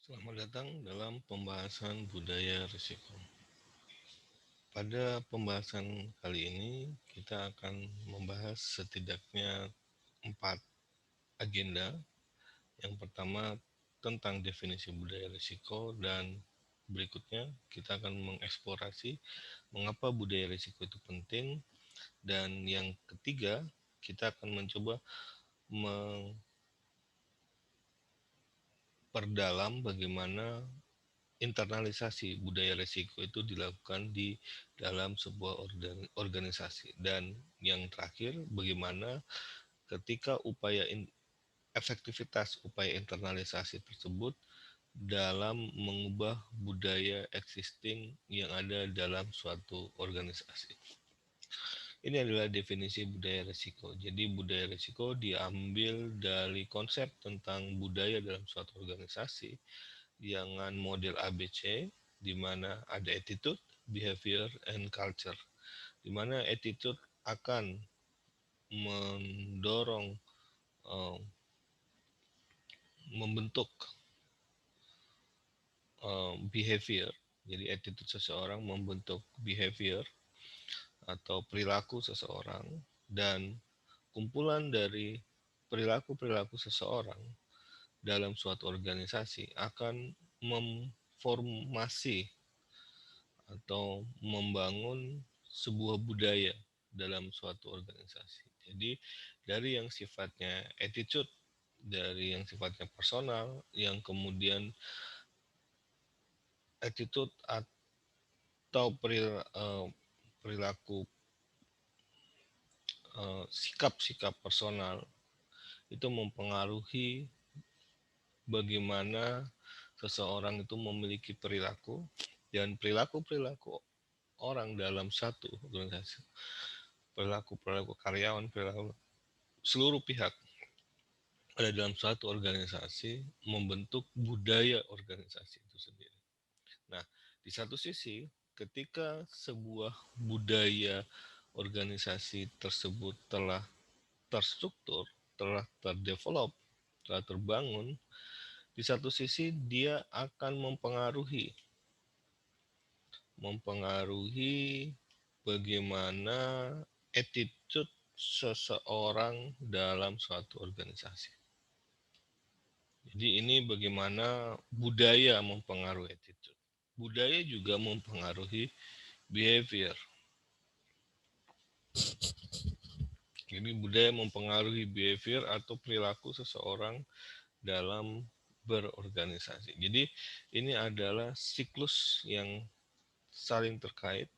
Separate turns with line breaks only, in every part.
Selamat datang dalam pembahasan budaya risiko. Pada pembahasan kali ini, kita akan membahas setidaknya 4 agenda. Yang pertama tentang definisi budaya risiko, dan berikutnya kita akan mengeksplorasi mengapa budaya risiko itu penting, dan yang ketiga kita akan mencoba memperdalam bagaimana internalisasi budaya risiko itu dilakukan di dalam sebuah organisasi, dan yang terakhir bagaimana ketika efektivitas upaya internalisasi tersebut dalam mengubah budaya existing yang ada dalam suatu organisasi. Ini adalah definisi budaya risiko. Jadi budaya risiko diambil dari konsep tentang budaya dalam suatu organisasi dengan model ABC, di mana ada attitude, behavior, and culture. Di mana attitude akan mendorong uh, membentuk behavior. Jadi attitude seseorang membentuk behavior atau perilaku seseorang, dan kumpulan dari perilaku-perilaku seseorang dalam suatu organisasi akan memformasi atau membangun sebuah budaya dalam suatu organisasi. Jadi dari yang sifatnya attitude, dari yang sifatnya personal, yang kemudian attitude atau perilaku, sikap-sikap personal itu mempengaruhi bagaimana seseorang itu memiliki perilaku, dan perilaku-perilaku orang dalam satu organisasi, perilaku-perilaku karyawan, perilaku seluruh pihak ada dalam suatu organisasi membentuk budaya organisasi itu sendiri. Nah, di satu sisi, ketika sebuah budaya organisasi tersebut telah terstruktur, telah terdevelop, telah terbangun, di satu sisi dia akan mempengaruhi bagaimana attitude seseorang dalam suatu organisasi. Jadi ini bagaimana budaya mempengaruhi attitude. Budaya juga mempengaruhi behavior. Jadi budaya mempengaruhi behavior atau perilaku seseorang dalam berorganisasi. Jadi ini adalah siklus yang saling terkait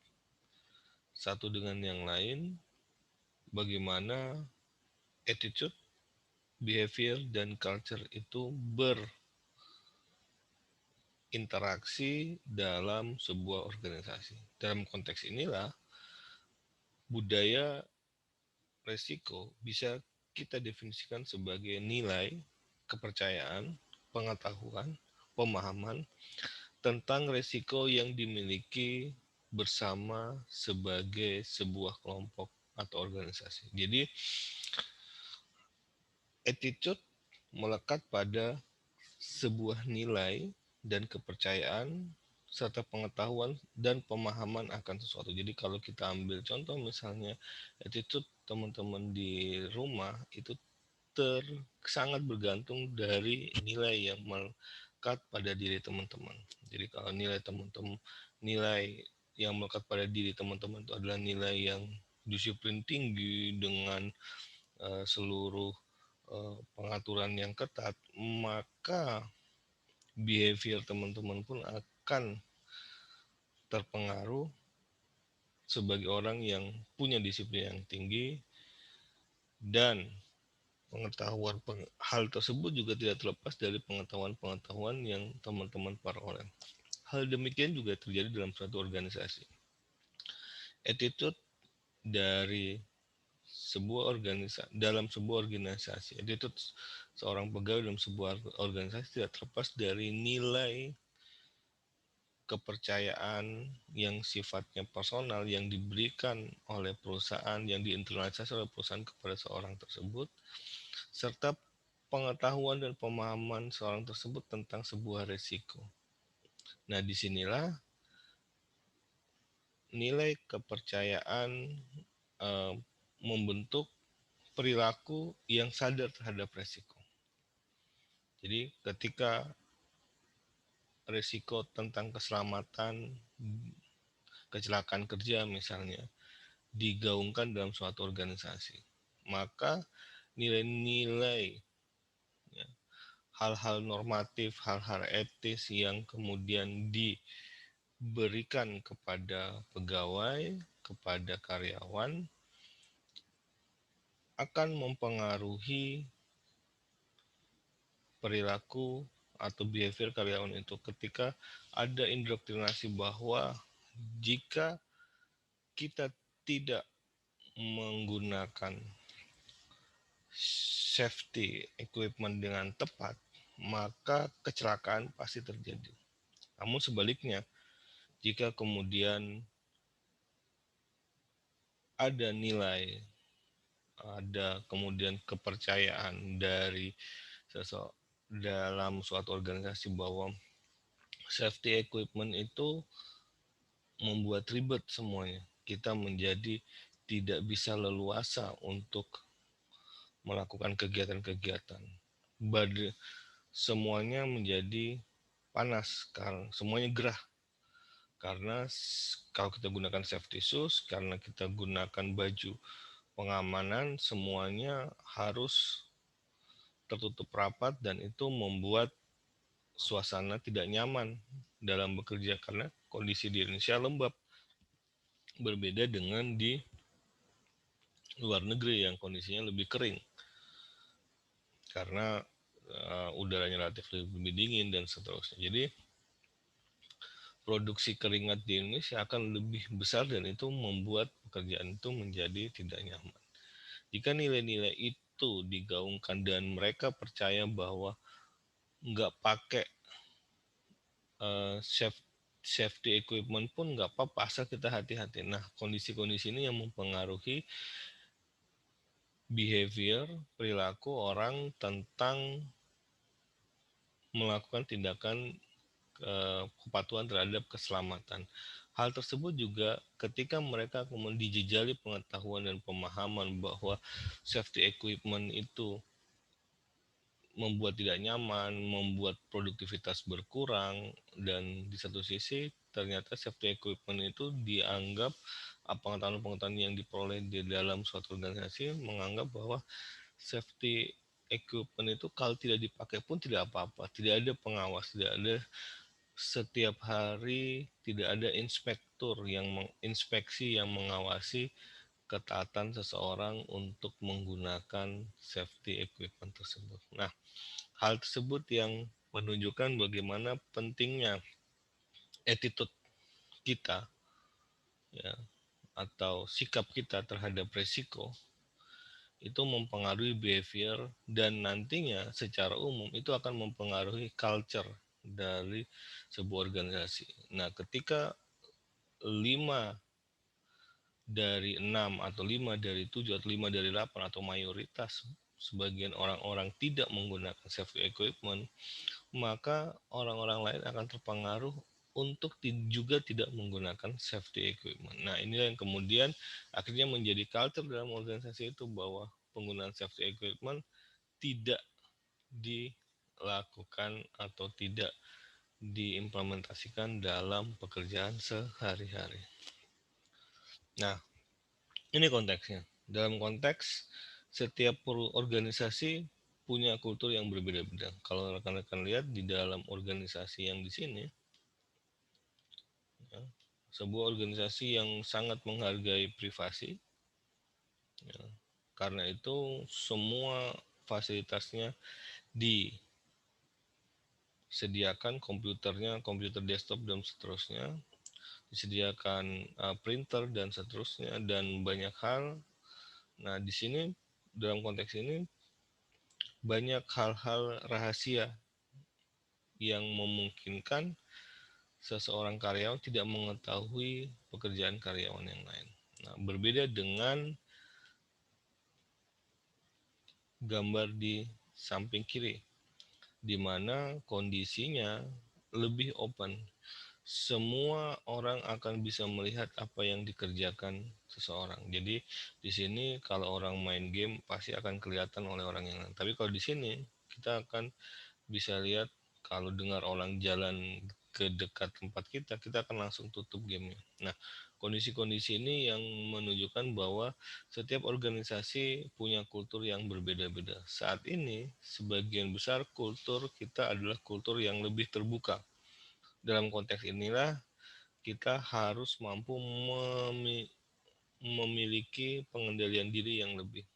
satu dengan yang lain, bagaimana attitude, behavior, dan culture itu berinteraksi dalam sebuah organisasi. Dalam konteks inilah budaya resiko bisa kita definisikan sebagai nilai, kepercayaan, pengetahuan, pemahaman tentang resiko yang dimiliki bersama sebagai sebuah kelompok atau organisasi. Jadi, attitude melekat pada sebuah nilai dan kepercayaan serta pengetahuan dan pemahaman akan sesuatu. Jadi kalau kita ambil contoh misalnya attitude teman-teman di rumah itu sangat bergantung dari nilai yang melekat pada diri teman-teman. Jadi kalau nilai yang melekat pada diri teman-teman itu adalah nilai yang disiplin tinggi dengan seluruh pengaturan yang ketat, maka behavior teman-teman pun akan terpengaruh sebagai orang yang punya disiplin yang tinggi, dan hal tersebut juga tidak terlepas dari pengetahuan-pengetahuan yang teman-teman peroleh. Hal demikian juga terjadi dalam suatu organisasi. Attitude dari dalam sebuah organisasi, attitude seorang pegawai dalam sebuah organisasi tidak terlepas dari nilai kepercayaan yang sifatnya personal yang diberikan oleh perusahaan, yang diinternalisasi oleh perusahaan kepada seorang tersebut, serta pengetahuan dan pemahaman seorang tersebut tentang sebuah resiko. Nah, disinilah nilai kepercayaan membentuk perilaku yang sadar terhadap resiko. Jadi ketika resiko tentang keselamatan, kecelakaan kerja misalnya, digaungkan dalam suatu organisasi, maka nilai-nilai, ya, hal-hal normatif, hal-hal etis yang kemudian diberikan kepada pegawai, kepada karyawan, akan mempengaruhi perilaku atau behavior karyawan itu. Ketika ada indoktrinasi bahwa jika kita tidak menggunakan safety equipment dengan tepat, maka kecelakaan pasti terjadi. Namun sebaliknya, jika kemudian ada nilai, ada kemudian kepercayaan dari seseorang dalam suatu organisasi bahwa safety equipment itu membuat ribet semuanya, kita menjadi tidak bisa leluasa untuk melakukan kegiatan-kegiatan. Semuanya menjadi panas, sekarang semuanya gerah, karena kalau kita gunakan safety shoes, karena kita gunakan baju pengamanan, semuanya harus tertutup rapat, dan itu membuat suasana tidak nyaman dalam bekerja karena kondisi di Indonesia lembab, berbeda dengan di luar negeri yang kondisinya lebih kering karena udaranya relatif lebih dingin dan seterusnya. Jadi produksi keringat di Indonesia akan lebih besar, dan itu membuat pekerjaan itu menjadi tidak nyaman. Jika nilai-nilai itu digaungkan dan mereka percaya bahwa nggak pakai safety equipment pun nggak apa-apa asal kita hati-hati. Nah, kondisi-kondisi ini yang mempengaruhi behavior, perilaku orang tentang melakukan tindakan kepatuhan terhadap keselamatan. Hal tersebut juga ketika mereka kemudian dijejali pengetahuan dan pemahaman bahwa safety equipment itu membuat tidak nyaman, membuat produktivitas berkurang, dan di satu sisi ternyata safety equipment itu dianggap pengetahuan-pengetahuan yang diperoleh di dalam suatu organisasi menganggap bahwa safety equipment itu kalau tidak dipakai pun tidak apa-apa, tidak ada pengawas, tidak ada setiap hari, tidak ada inspektur yang menginspeksi yang mengawasi ketaatan seseorang untuk menggunakan safety equipment tersebut. Nah, hal tersebut yang menunjukkan bagaimana pentingnya attitude kita, ya, atau sikap kita terhadap resiko itu mempengaruhi behavior, dan nantinya secara umum itu akan mempengaruhi culture dari sebuah organisasi. Nah, ketika 5 dari 6 atau 5 dari 7 atau 5 dari 8 atau mayoritas sebagian orang-orang tidak menggunakan safety equipment, maka orang-orang lain akan terpengaruh untuk juga tidak menggunakan safety equipment. Nah, inilah yang kemudian akhirnya menjadi culture dalam organisasi itu bahwa penggunaan safety equipment tidak dilakukan atau tidak diimplementasikan dalam pekerjaan sehari-hari. Nah, ini konteksnya. Dalam konteks setiap organisasi punya kultur yang berbeda-beda. Kalau rekan-rekan lihat di dalam organisasi yang di sini, ya, sebuah organisasi yang sangat menghargai privasi, ya, karena itu semua fasilitasnya disediakan, komputernya, komputer desktop dan seterusnya, disediakan printer dan seterusnya, dan banyak hal. Nah, di sini dalam konteks ini banyak hal-hal rahasia yang memungkinkan seseorang karyawan tidak mengetahui pekerjaan karyawan yang lain. Nah, berbeda dengan gambar di samping kiri, di mana kondisinya lebih open. Semua orang akan bisa melihat apa yang dikerjakan seseorang. Jadi di sini kalau orang main game pasti akan kelihatan oleh orang yang lain. Tapi kalau di sini kita akan bisa lihat kalau dengar orang jalan ke dekat tempat kita, kita akan langsung tutup gamenya. Nah, kondisi-kondisi ini yang menunjukkan bahwa setiap organisasi punya kultur yang berbeda-beda. Saat ini, sebagian besar kultur kita adalah kultur yang lebih terbuka. Dalam konteks inilah, kita harus mampu memiliki pengendalian diri yang lebih.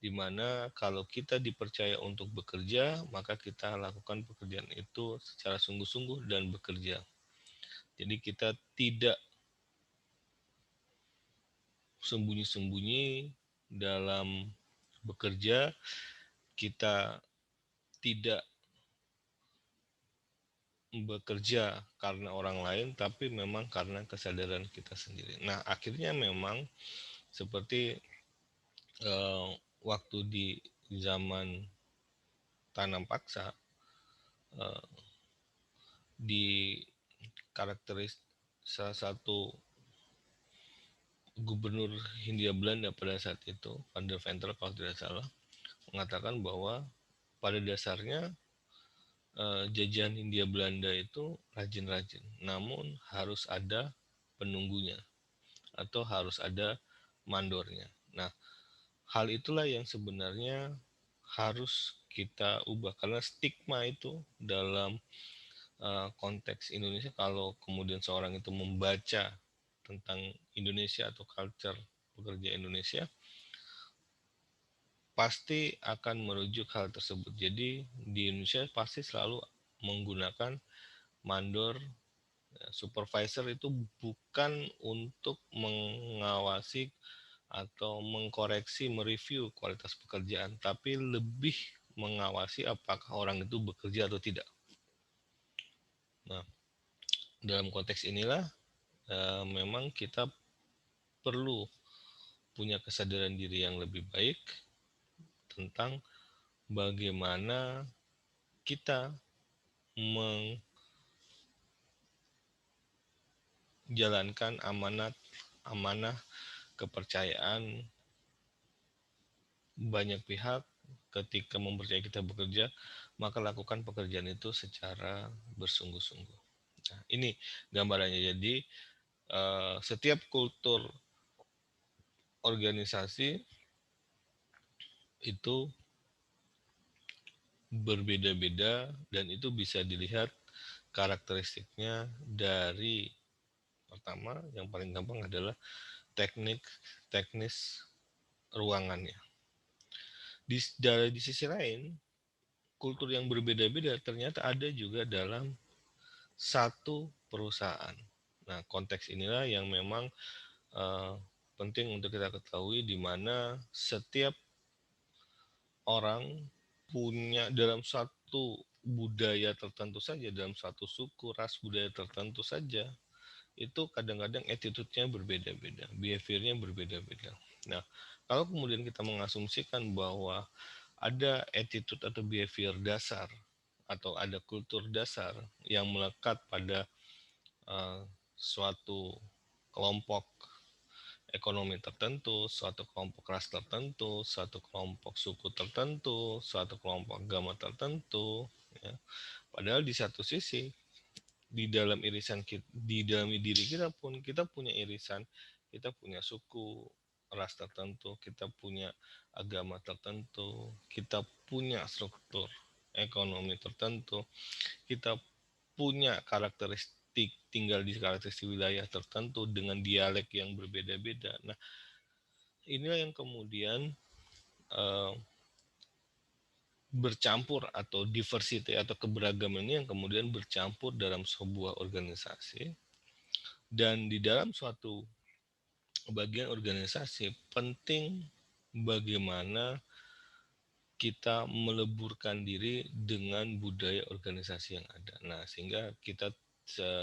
Di mana kalau kita dipercaya untuk bekerja, maka kita lakukan pekerjaan itu secara sungguh-sungguh dan bekerja. Jadi kita tidak sembunyi-sembunyi dalam bekerja, kita tidak bekerja karena orang lain, tapi memang karena kesadaran kita sendiri. Nah, akhirnya memang seperti eh, waktu di zaman tanam paksa, eh, di karakteris salah satu gubernur Hindia Belanda pada saat itu, Van der Venter kalau tidak salah, mengatakan bahwa pada dasarnya jajahan Hindia Belanda itu rajin-rajin, namun harus ada penunggunya atau harus ada mandornya. Nah, hal itulah yang sebenarnya harus kita ubah karena stigma itu dalam konteks Indonesia, kalau kemudian seorang itu membaca tentang Indonesia atau culture pekerja Indonesia, pasti akan merujuk hal tersebut. Jadi di Indonesia pasti selalu menggunakan mandor. Supervisor itu bukan untuk mengawasi atau mengkoreksi, mereview kualitas pekerjaan, tapi lebih mengawasi apakah orang itu bekerja atau tidak. Nah, dalam konteks inilah memang kita perlu punya kesadaran diri yang lebih baik tentang bagaimana kita menjalankan amanah kepercayaan banyak pihak. Ketika mempercayai kita bekerja, maka lakukan pekerjaan itu secara bersungguh-sungguh. Nah, ini gambarannya. Jadi setiap kultur organisasi itu berbeda-beda, dan itu bisa dilihat karakteristiknya dari, pertama yang paling gampang adalah teknis ruangannya. Di sisi lain, kultur yang berbeda-beda ternyata ada juga dalam satu perusahaan. Nah, konteks inilah yang memang uh, penting untuk kita ketahui, di mana setiap orang punya dalam satu budaya tertentu saja, dalam satu suku, ras budaya tertentu saja, itu kadang-kadang attitude-nya berbeda-beda, behavior-nya berbeda-beda. Nah, kalau kemudian kita mengasumsikan bahwa ada attitude atau behavior dasar atau ada kultur dasar yang melekat pada suatu kelompok ekonomi tertentu, suatu kelompok ras tertentu, suatu kelompok suku tertentu, suatu kelompok agama tertentu, ya. Padahal di satu sisi, di dalam irisan kita, di dalam diri kita pun kita punya irisan, kita punya suku, ras tertentu, kita punya agama tertentu, kita punya struktur ekonomi tertentu, kita punya karakteristik tinggal di karakteristik wilayah tertentu dengan dialek yang berbeda-beda. Nah, inilah yang kemudian uh, bercampur, atau diversity atau keberagaman ini yang kemudian bercampur dalam sebuah organisasi. Dan di dalam suatu bagian organisasi penting bagaimana kita meleburkan diri dengan budaya organisasi yang ada. Nah, sehingga kita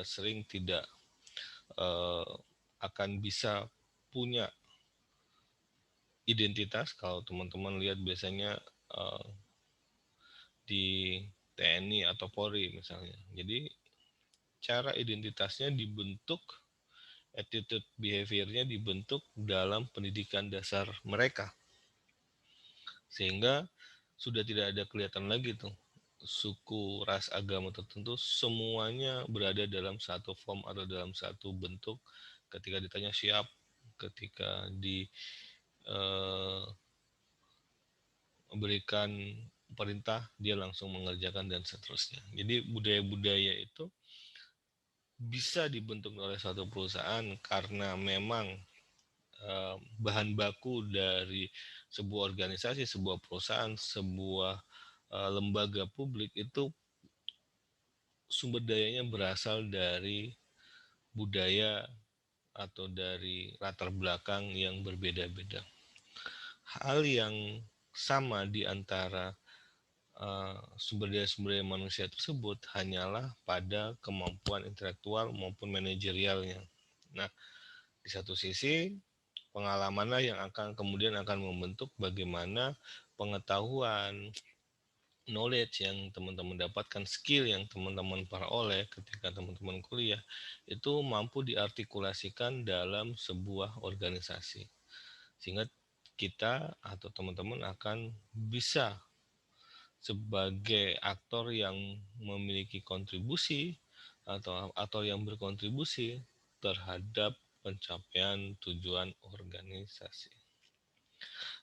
sering tidak uh, akan bisa punya identitas. Kalau teman-teman lihat biasanya uh, di TNI atau Polri misalnya. Jadi cara identitasnya dibentuk, attitude behaviornya dibentuk dalam pendidikan dasar mereka. Sehingga sudah tidak ada kelihatan lagi tuh suku, ras, agama tertentu, semuanya berada dalam satu form atau dalam satu bentuk. Ketika ditanya siap, ketika diberikan perintah dia langsung mengerjakan dan seterusnya. Jadi budaya-budaya itu bisa dibentuk oleh suatu perusahaan karena memang bahan baku dari sebuah organisasi, sebuah perusahaan, sebuah lembaga publik itu sumber dayanya berasal dari budaya atau dari latar belakang yang berbeda-beda. Hal yang sama di antara sumber daya manusia tersebut hanyalah pada kemampuan intelektual maupun manajerialnya. Nah, di satu sisi pengalamanlah yang kemudian akan membentuk bagaimana pengetahuan, knowledge yang teman-teman dapatkan, skill yang teman-teman peroleh ketika teman-teman kuliah itu mampu diartikulasikan dalam sebuah organisasi. Sehingga kita atau teman-teman akan bisa sebagai aktor yang memiliki kontribusi atau yang berkontribusi terhadap pencapaian tujuan organisasi.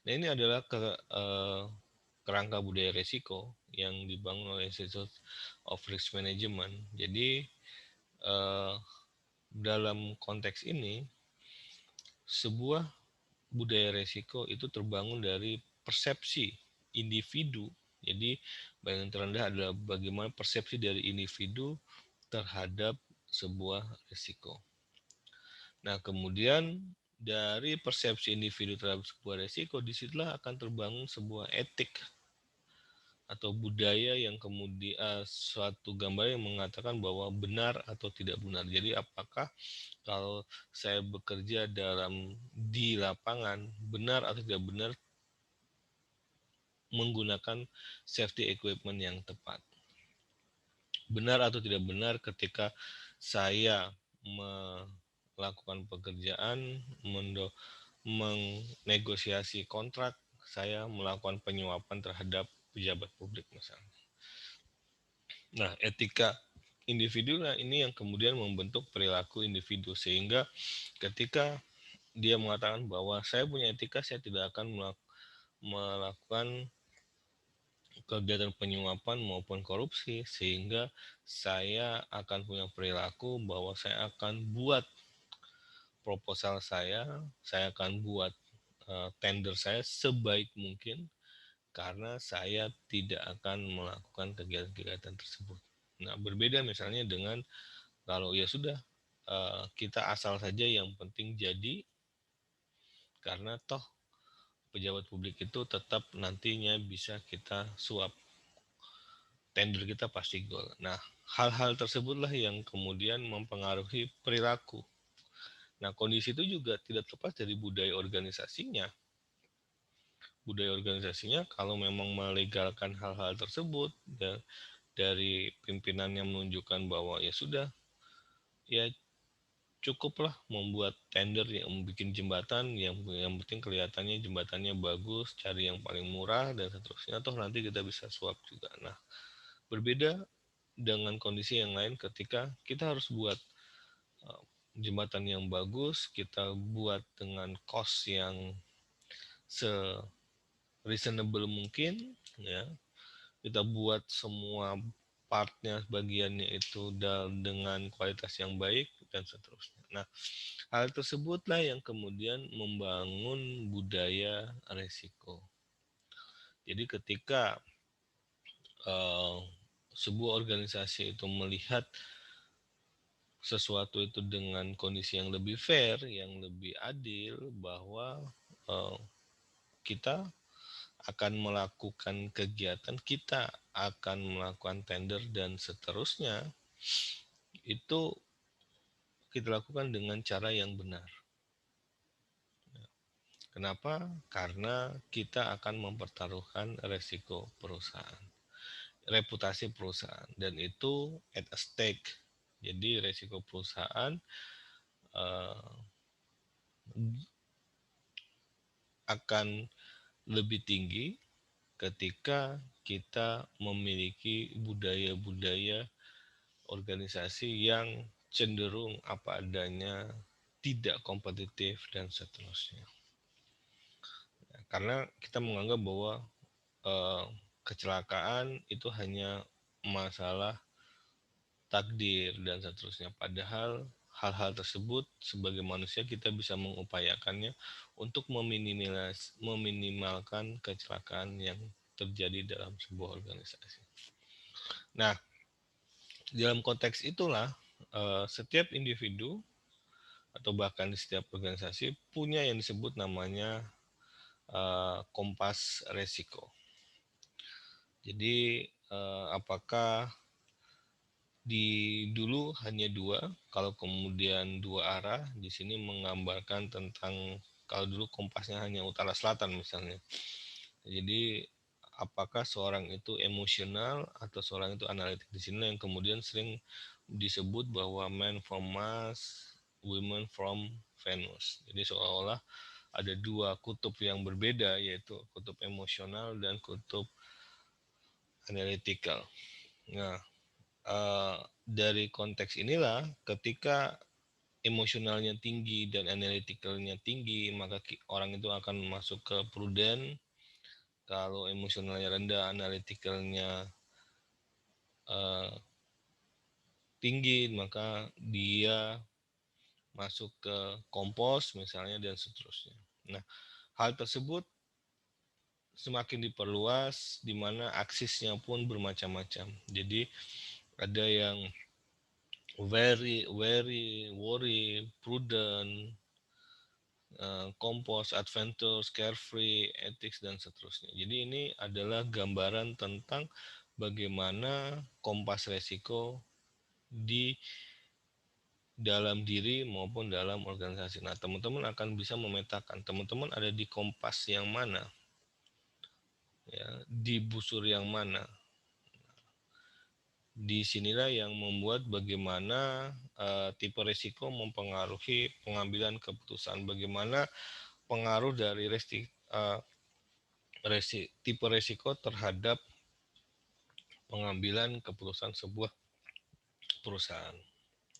Nah, ini adalah kerangka budaya resiko yang dibangun oleh Institute of Risk Management. Jadi dalam konteks ini sebuah budaya resiko itu terbangun dari persepsi individu. Jadi bagian terendah adalah bagaimana persepsi dari individu terhadap sebuah risiko. Nah, kemudian dari persepsi individu terhadap sebuah risiko, disitulah akan terbangun sebuah etik atau budaya yang kemudian suatu gambar yang mengatakan bahwa benar atau tidak benar. Jadi apakah kalau saya bekerja di lapangan benar atau tidak benar menggunakan safety equipment yang tepat. Benar atau tidak benar ketika saya melakukan pekerjaan, menegosiasi kontrak, saya melakukan penyuapan terhadap pejabat publik misalnya. Nah, etika individu ini yang kemudian membentuk perilaku individu, sehingga ketika dia mengatakan bahwa saya punya etika, saya tidak akan melakukan kegiatan penyuapan maupun korupsi, sehingga saya akan punya perilaku bahwa saya akan buat proposal saya akan buat tender saya sebaik mungkin karena saya tidak akan melakukan kegiatan-kegiatan tersebut. Nah, berbeda misalnya dengan kalau ya sudah kita asal saja yang penting jadi, karena toh pejabat publik itu tetap nantinya bisa kita suap, tender kita pasti gol. Nah, hal-hal tersebutlah yang kemudian mempengaruhi perilaku. Nah, kondisi itu juga tidak lepas dari budaya organisasinya. Budaya organisasinya kalau memang melegalkan hal-hal tersebut dan dari pimpinannya menunjukkan bahwa ya sudah, ya cukuplah membuat tender yang bikin jembatan yang penting kelihatannya jembatannya bagus, cari yang paling murah dan seterusnya, toh nanti kita bisa suap juga. Nah, berbeda dengan kondisi yang lain ketika kita harus buat jembatan yang bagus, kita buat dengan cost yang se-reasonable mungkin, ya. Kita buat semua partnya, bagiannya itu dengan kualitas yang baik dan seterusnya. Nah, hal tersebutlah yang kemudian membangun budaya resiko. Jadi ketika sebuah organisasi itu melihat sesuatu itu dengan kondisi yang lebih fair, yang lebih adil, bahwa kita akan melakukan kegiatan, kita akan melakukan tender dan seterusnya, itu kita lakukan dengan cara yang benar. Kenapa? Karena kita akan mempertaruhkan resiko perusahaan. reputasi perusahaan, dan itu at a stake. Jadi resiko perusahaan uh, akan lebih tinggi ketika kita memiliki budaya-budaya organisasi yang cenderung apa adanya, tidak kompetitif, dan seterusnya. Karena kita menganggap bahwa eh, kecelakaan itu hanya masalah takdir dan seterusnya. Padahal hal-hal tersebut sebagai manusia kita bisa mengupayakannya untuk meminimalkan kecelakaan yang terjadi dalam sebuah organisasi. Nah, dalam konteks itulah setiap individu atau bahkan di setiap organisasi punya yang disebut namanya kompas resiko. Jadi apakah di dulu hanya dua, kalau kemudian dua arah, di sini menggambarkan tentang kalau dulu kompasnya hanya utara selatan misalnya. Jadi apakah seorang itu emosional atau seorang itu analitik, di sini yang kemudian sering disebut bahwa man from Mars, women from Venus. Jadi seolah-olah ada dua kutub yang berbeda, yaitu kutub emosional dan kutub analytical. Nah, dari konteks inilah ketika emosionalnya tinggi dan analyticalnya tinggi, maka orang itu akan masuk ke prudent. Kalau emosionalnya rendah, analyticalnya uh, tinggi, maka dia masuk ke kompos misalnya, dan seterusnya. Nah, hal tersebut semakin diperluas di mana aksisnya pun bermacam-macam. Jadi ada yang very worry, prudent, kompos, adventure, carefree, ethics, dan seterusnya. Jadi ini adalah gambaran tentang bagaimana kompas resiko di dalam diri maupun dalam organisasi. Nah, teman-teman akan bisa memetakan teman-teman ada di kompas yang mana, ya, di busur yang mana. Disinilah yang membuat bagaimana tipe risiko mempengaruhi pengambilan keputusan, bagaimana pengaruh dari tipe risiko terhadap pengambilan keputusan sebuah perusahaan.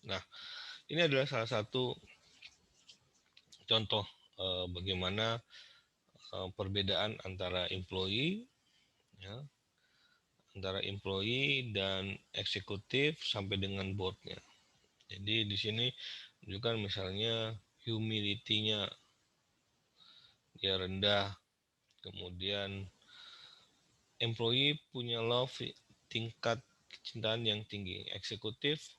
Nah, ini adalah salah satu contoh bagaimana perbedaan antara ya, antara employee dan eksekutif sampai dengan boardnya. Jadi di sini menunjukkan misalnya humility-nya dia rendah, kemudian employee punya love tingkat kecintaan yang tinggi, eksekutif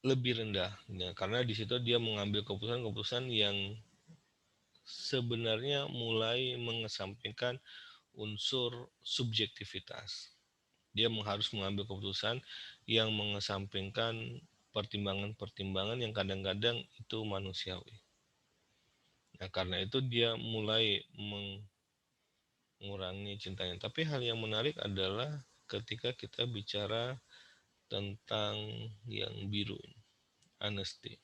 lebih rendah, ya, karena di situ dia mengambil keputusan-keputusan yang sebenarnya mulai mengesampingkan unsur subjektivitas. Dia harus mengambil keputusan yang mengesampingkan pertimbangan-pertimbangan yang kadang-kadang itu manusiawi. Nah, karena itu dia mulai mengurangi cintanya. Tapi hal yang menarik adalah ketika kita bicara tentang yang biru, honesty.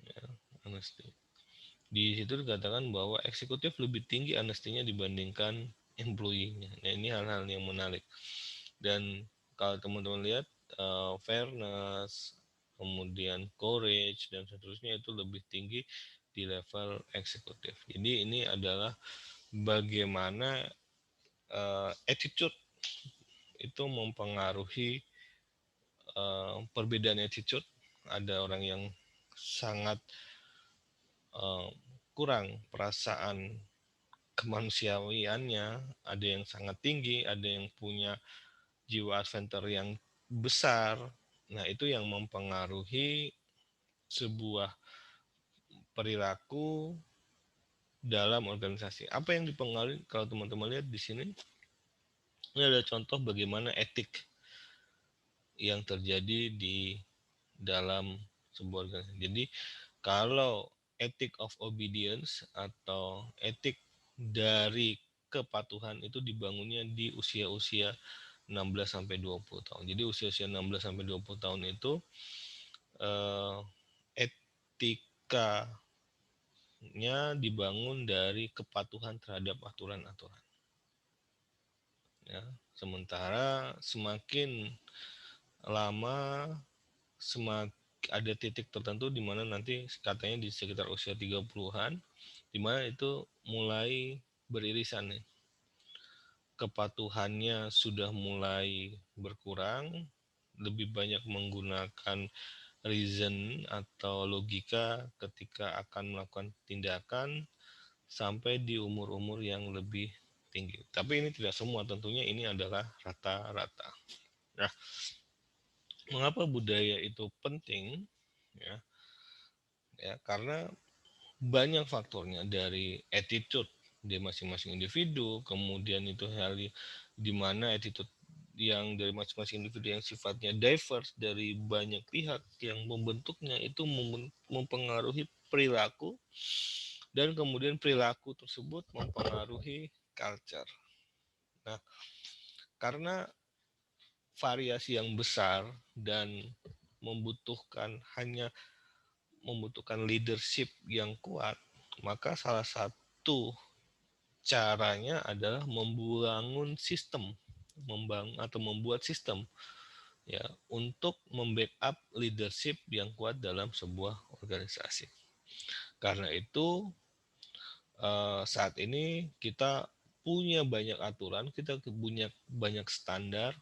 Ya, honesty. Di situ dikatakan bahwa eksekutif lebih tinggi honesty-nya dibandingkan employee-nya. Nah, ini hal-hal yang menarik. Dan kalau teman-teman lihat fairness, kemudian courage, dan seterusnya itu lebih tinggi di level eksekutif. Jadi ini adalah bagaimana attitude itu mempengaruhi perbedaan attitude. Ada orang yang sangat uh, kurang perasaan kemanusiawiannya, ada yang sangat tinggi, ada yang punya jiwa adventure yang besar. Nah, itu yang mempengaruhi sebuah perilaku dalam organisasi. Apa yang dipengaruhi kalau teman-teman lihat di sini? Ini ada contoh bagaimana etik yang terjadi di dalam sebuah organisasi. Jadi, kalau etik of obedience atau etik dari kepatuhan itu dibangunnya di usia-usia 16 sampai 20 tahun. Jadi usia-usia 16 sampai 20 tahun itu etikanya dibangun dari kepatuhan terhadap aturan-aturan. Ya, sementara semakin lama ada titik tertentu di mana nanti katanya di sekitar usia 30-an di mana itu mulai beririsan nih. Kepatuhannya sudah mulai berkurang, lebih banyak menggunakan reason atau logika ketika akan melakukan tindakan sampai di umur-umur yang lebih tinggi. Tapi ini tidak semua, tentunya ini adalah rata-rata. Nah, mengapa budaya itu penting? Ya, karena banyak faktornya, dari attitude di masing-masing individu, kemudian itu hal di mana attitude yang dari masing-masing individu yang sifatnya diverse dari banyak pihak yang membentuknya itu mempengaruhi perilaku, dan kemudian perilaku tersebut mempengaruhi culture. Nah, karena variasi yang besar dan membutuhkan leadership yang kuat, maka salah satu caranya adalah membangun sistem, membuat sistem ya untuk membackup leadership yang kuat dalam sebuah organisasi. Karena itu saat ini kita punya banyak aturan, kita punya banyak standar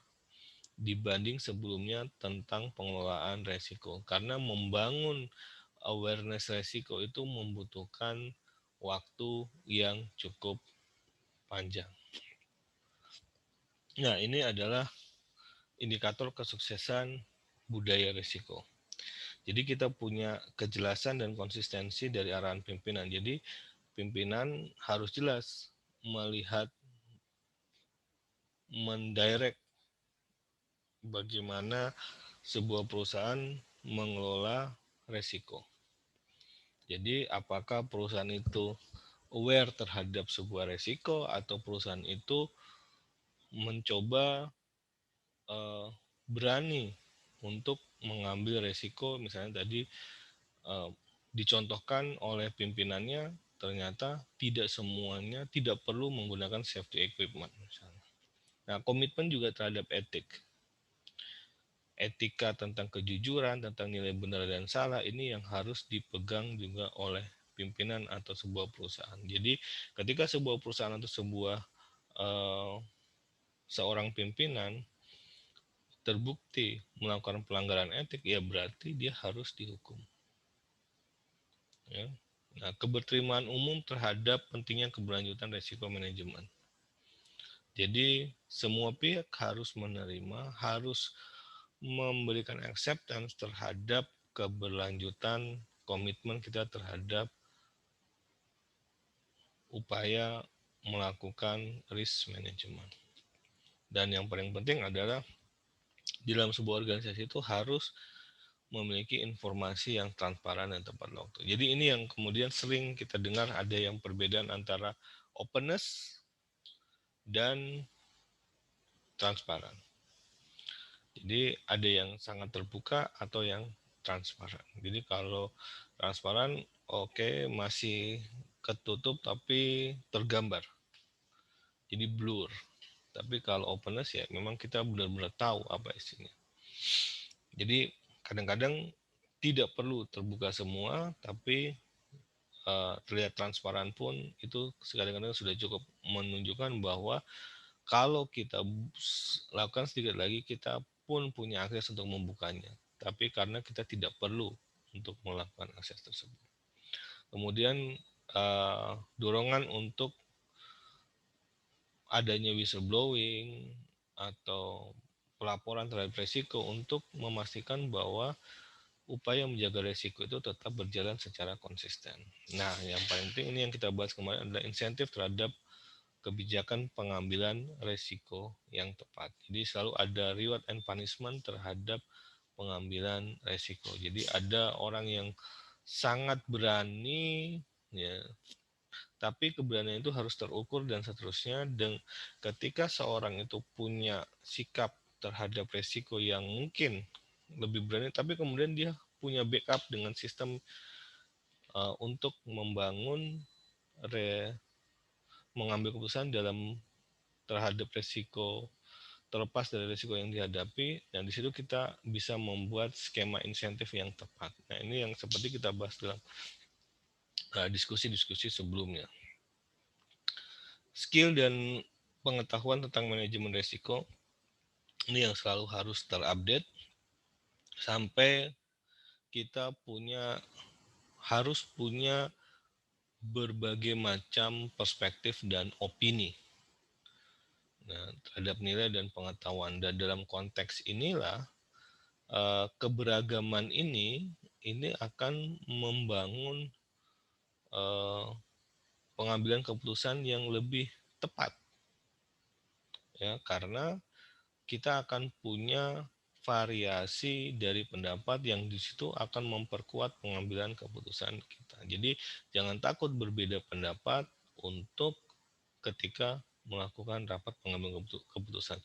dibanding sebelumnya tentang pengelolaan resiko. Karena membangun awareness resiko itu membutuhkan waktu yang cukup panjang. Nah, ini adalah indikator kesuksesan budaya risiko. Jadi kita punya kejelasan dan konsistensi dari arahan pimpinan. Jadi pimpinan harus jelas melihat, mendirect bagaimana sebuah perusahaan mengelola risiko. Jadi apakah perusahaan itu aware terhadap sebuah risiko atau perusahaan itu mencoba berani untuk mengambil resiko, misalnya tadi dicontohkan oleh pimpinannya ternyata tidak perlu menggunakan safety equipment misalnya. Nah, komitmen juga terhadap etika tentang kejujuran, tentang nilai benar dan salah, ini yang harus dipegang juga oleh pimpinan atau sebuah perusahaan. Jadi ketika sebuah perusahaan atau seorang pimpinan terbukti melakukan pelanggaran etik, ya berarti dia harus dihukum. Ya. Nah, keberterimaan umum terhadap pentingnya keberlanjutan resiko manajemen. Jadi semua pihak harus menerima, harus memberikan acceptance terhadap keberlanjutan komitmen kita terhadap upaya melakukan risk management. Dan yang paling penting adalah di dalam sebuah organisasi itu harus memiliki informasi yang transparan dan tepat waktu. Jadi ini yang kemudian sering kita dengar ada yang perbedaan antara openness dan transparan. Jadi ada yang sangat terbuka atau yang transparan. Jadi kalau transparan oke, masih ketutup tapi tergambar. Jadi blur. Tapi kalau openness ya memang kita benar-benar tahu apa isinya. Jadi kadang-kadang tidak perlu terbuka semua, tapi terlihat transparan pun itu kadang-kadang sudah cukup menunjukkan bahwa kalau kita lakukan sedikit lagi, kita pun punya akses untuk membukanya. Tapi karena kita tidak perlu untuk melakukan akses tersebut. Kemudian dorongan untuk adanya whistleblowing atau pelaporan terhadap resiko untuk memastikan bahwa upaya menjaga resiko itu tetap berjalan secara konsisten. Nah, yang paling penting ini yang kita bahas kemarin adalah insentif terhadap kebijakan pengambilan resiko yang tepat. Jadi selalu ada reward and punishment terhadap pengambilan resiko. Jadi ada orang yang sangat berani ya tapi keberanian itu harus terukur dan seterusnya. Dan ketika seorang itu punya sikap terhadap resiko yang mungkin lebih berani, tapi kemudian dia punya backup dengan sistem untuk membangun mengambil keputusan dalam terhadap resiko, terlepas dari risiko yang dihadapi, dan di situ kita bisa membuat skema insentif yang tepat. Nah, ini yang seperti kita bahas dalam diskusi-diskusi sebelumnya. Skill dan pengetahuan tentang manajemen risiko ini yang selalu harus terupdate sampai kita harus punya berbagai macam perspektif dan opini terhadap nilai dan pengetahuan. Dan dalam konteks inilah keberagaman ini akan membangun pengambilan keputusan yang lebih tepat, ya, karena kita akan punya variasi dari pendapat yang di situ akan memperkuat pengambilan keputusan kita. Jadi jangan takut berbeda pendapat untuk ketika melakukan rapat pengambilan keputusan.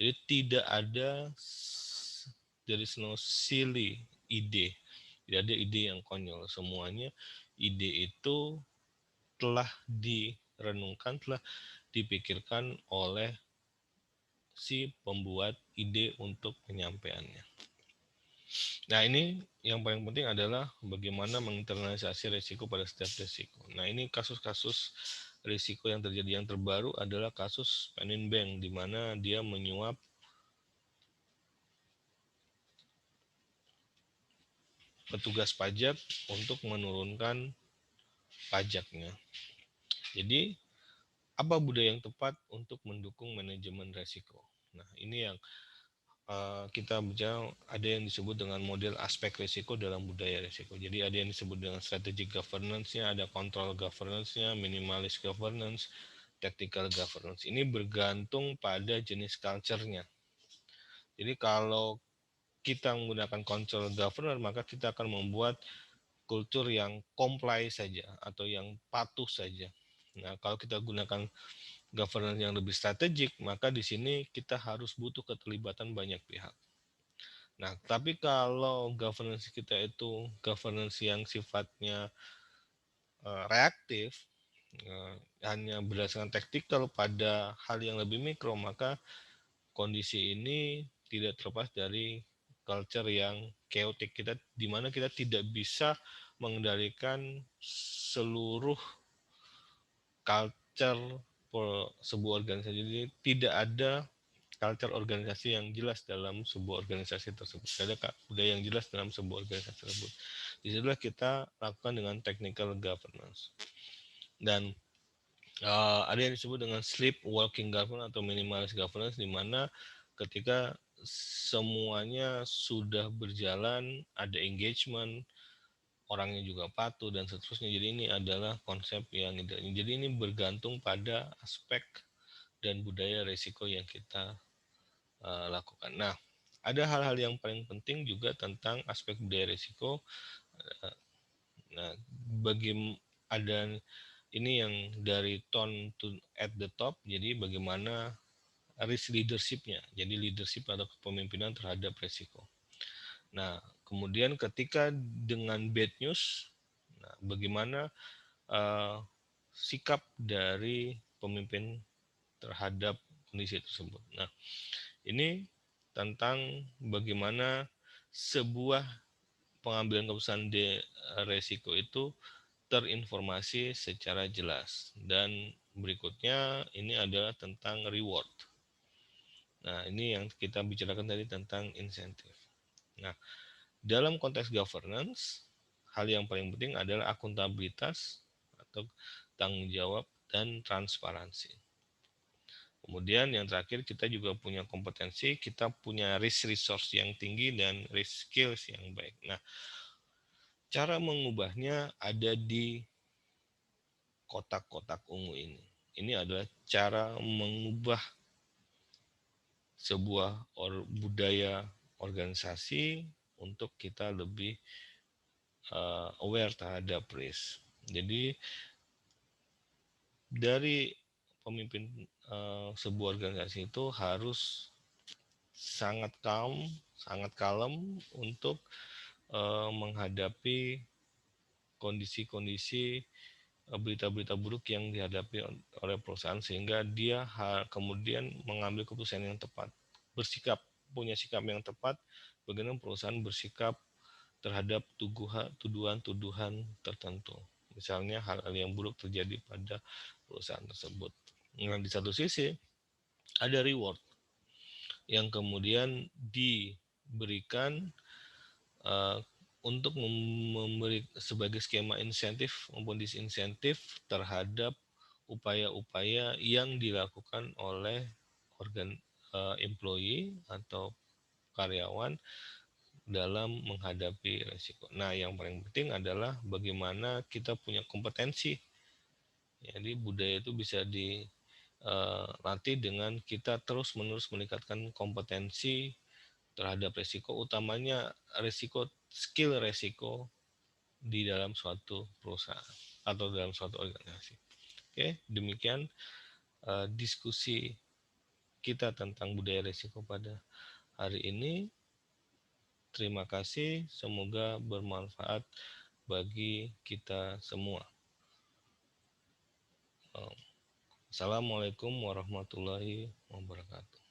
Jadi tidak ada dari no silly ide, tidak ada ide yang konyol. Semuanya ide itu telah direnungkan, telah dipikirkan oleh si pembuat ide untuk penyampaiannya. Nah, ini yang paling penting adalah bagaimana menginternalisasi risiko pada setiap risiko. Nah, ini kasus-kasus risiko yang terjadi yang terbaru adalah kasus Panin Bank, di mana dia menyuap petugas pajak untuk menurunkan pajaknya. Jadi, apa budaya yang tepat untuk mendukung manajemen risiko? Nah, ini yang kita bicara, ada yang disebut dengan model aspek risiko dalam budaya risiko. Jadi ada yang disebut dengan strategic governance-nya, ada control governance-nya, minimalist governance, tactical governance. Ini bergantung pada jenis culture-nya. Jadi kalau kita menggunakan control governance, maka kita akan membuat kultur yang comply saja atau yang patuh saja. Nah, kalau kita gunakan governance yang lebih strategik, maka di sini kita harus butuh keterlibatan banyak pihak. Nah, tapi kalau governance kita itu governance yang sifatnya reaktif, hanya berdasarkan taktikal pada hal yang lebih mikro, maka kondisi ini tidak terlepas dari culture yang chaotic kita, di mana kita tidak bisa mengendalikan seluruh culture sebuah organisasi. Jadi tidak ada culture organisasi yang jelas dalam sebuah organisasi tersebut. Ada budaya yang jelas dalam sebuah organisasi tersebut. Disitulah kita lakukan dengan technical governance. Dan ada yang disebut dengan sleepwalking governance atau minimalist governance, di mana ketika semuanya sudah berjalan, ada engagement, orangnya juga patuh dan seterusnya. Jadi ini adalah konsep yang ideal. Jadi ini bergantung pada aspek dan budaya risiko yang kita lakukan. Nah, ada hal-hal yang paling penting juga tentang aspek budaya risiko. Nah, ada ini yang dari tone to at the top. Jadi bagaimana risk leadership-nya. Jadi leadership atau kepemimpinan terhadap risiko. Nah, kemudian ketika dengan bad news, nah, bagaimana sikap dari pemimpin terhadap kondisi tersebut. Nah, ini tentang bagaimana sebuah pengambilan keputusan resiko itu terinformasi secara jelas. Dan berikutnya ini adalah tentang reward. Nah, ini yang kita bicarakan tadi tentang insentif. Nah, dalam konteks governance, hal yang paling penting adalah akuntabilitas atau tanggung jawab dan transparansi. Kemudian yang terakhir, kita juga punya kompetensi, kita punya risk resource yang tinggi dan risk skills yang baik. Nah, cara mengubahnya ada di kotak-kotak ungu ini. Ini adalah cara mengubah sebuah budaya organisasi untuk kita lebih aware terhadap risk. Jadi dari pemimpin sebuah organisasi itu harus sangat calm, sangat kalem untuk menghadapi kondisi-kondisi berita-berita buruk yang dihadapi oleh perusahaan, sehingga dia kemudian mengambil keputusan yang tepat, bersikap, punya sikap yang tepat bagaimana perusahaan bersikap terhadap tuduhan-tuduhan tertentu. Misalnya hal-hal yang buruk terjadi pada perusahaan tersebut. Nah, di satu sisi ada reward yang kemudian diberikan uh, untuk memberi sebagai skema insentif maupun disinsentif terhadap upaya-upaya yang dilakukan oleh employee atau karyawan dalam menghadapi resiko. Nah, yang paling penting adalah bagaimana kita punya kompetensi. Jadi budaya itu bisa dilatih dengan kita terus-menerus meningkatkan kompetensi terhadap resiko, utamanya resiko, skill resiko di dalam suatu perusahaan atau dalam suatu organisasi. Oke, demikian diskusi kita tentang budaya resiko pada hari ini. Terima kasih, semoga bermanfaat bagi kita semua. Assalamualaikum warahmatullahi wabarakatuh.